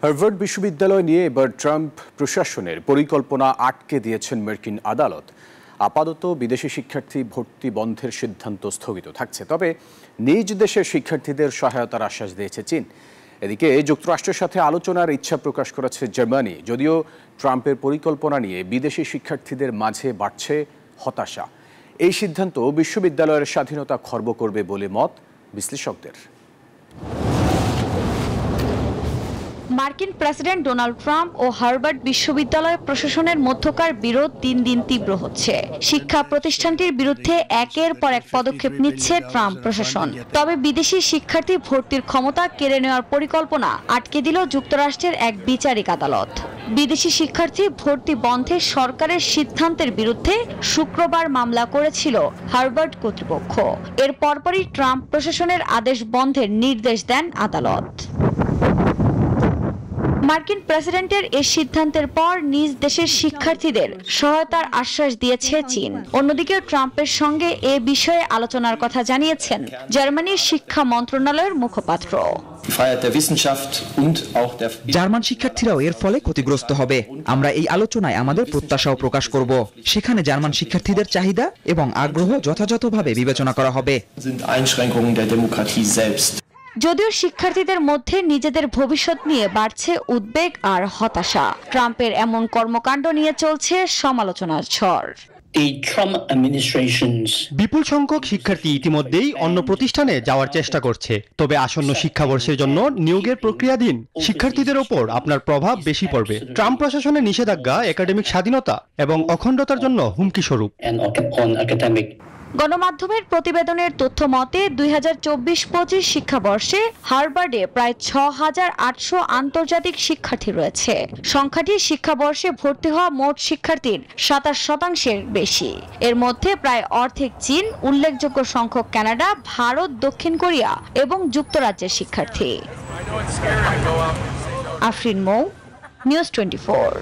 Harvard বিশ্ববিদ্যালয় নিয়ে এবার ট্রাম্প প্রশাসনের পরিকল্পনা আটকে দিয়েছেন মার্কিন আদালত। আপাতত বিদেশি শিক্ষার্থী ভর্তি বন্ধের সিদ্ধান্ত স্থগিত থাকছে, তবে নিজ দেশের শিক্ষার্থীদের সহায়তার আশ্বাস দিয়েছে চীন। এদিকে যুক্তরাষ্ট্রের সাথে আলোচনার ইচ্ছা প্রকাশ করেছে জার্মানি। যদিও ট্রাম্পের পরিকল্পনা নিয়ে বিদেশি শিক্ষার্থীদের মাঝে বাড়ছে হতাশা। এই সিদ্ধান্ত বিশ্ববিদ্যালয়ের স্বাধীনতা খর্ব করবে বলে মত বিশ্লেষকদের। মার্কিন প্রেসিডেন্ট ডোনাল্ড ট্রাম্প ও হার্ভার্ড বিশ্ববিদ্যালয় প্রশাসনের মধ্যকার বিরোধ দিন দিন তীব্র হচ্ছে। শিক্ষা প্রতিষ্ঠানটির বিরুদ্ধে একের পর এক পদক্ষেপ নিচ্ছে ট্রাম্প প্রশাসন। তবে বিদেশি শিক্ষার্থী ভর্তির ক্ষমতা কেড়ে নেওয়ার পরিকল্পনা আটকে দিল যুক্তরাষ্ট্রের এক বিচারিক আদালত। বিদেশি শিক্ষার্থী ভর্তি বন্ধে সরকারের সিদ্ধান্তের বিরুদ্ধে শুক্রবার মামলা করেছিল হার্ভার্ড কর্তৃপক্ষ। এর পরপরই ট্রাম্প প্রশাসনের আদেশ বন্ধের নির্দেশ দেন আদালত। মার্কিন প্রেসিডেন্টের এই সিদ্ধান্তের পর নিজ দেশের শিক্ষার্থীদের সহায়তার আশ্বাস দিয়েছে চীন। অন্যদিকে ট্রাম্পের সঙ্গে এ বিষয়ে আলোচনার কথা জানিয়েছেন জার্মানির শিক্ষা মন্ত্রণালয়ের মুখপাত্র। জার্মান শিক্ষার্থীরাও এর ফলে ক্ষতিগ্রস্ত হবে। আমরা এই আলোচনায় আমাদের প্রত্যাশাও প্রকাশ করব। সেখানে জার্মান শিক্ষার্থীদের চাহিদা এবং আগ্রহ যথাযথভাবে বিবেচনা করা হবে। যদিও শিক্ষার্থীদের মধ্যে নিজেদের ভবিষ্যৎ নিয়ে বাড়ছে উদ্বেগ আর হতাশা। ট্রাম্পের এমন কর্মকাণ্ড নিয়ে চলছে সমালোচনার ঝড়। বিপুল সংখ্যক শিক্ষার্থী ইতিমধ্যেই অন্য প্রতিষ্ঠানে যাওয়ার চেষ্টা করছে, তবে আসন্ন শিক্ষাবর্ষের জন্য নিয়োগের প্রক্রিয়াধীন শিক্ষার্থীদের ওপর আপনার প্রভাব বেশি পড়বে। ট্রাম্প প্রশাসনের নিষেধাজ্ঞা একাডেমিক স্বাধীনতা এবং অখণ্ডতার জন্য হুমকি স্বরূপ। গণমাধ্যমের প্রতিবেদনের তথ্য মতে 2024-25 শিক্ষাবর্ষে হার্ভার্ডে প্রায় 6,800 আন্তর্জাতিক শিক্ষার্থী রয়েছে। সংখ্যাটি শিক্ষাবর্ষে ভর্তি হওয়া মোট শিক্ষার্থীর 27% বেশি। এর মধ্যে প্রায় অর্ধেক চীন, উল্লেখযোগ্য সংখ্যক কানাডা, ভারত, দক্ষিণ কোরিয়া এবং যুক্তরাজ্যের শিক্ষার্থী। আফরিন মৌ, নিউজ 24।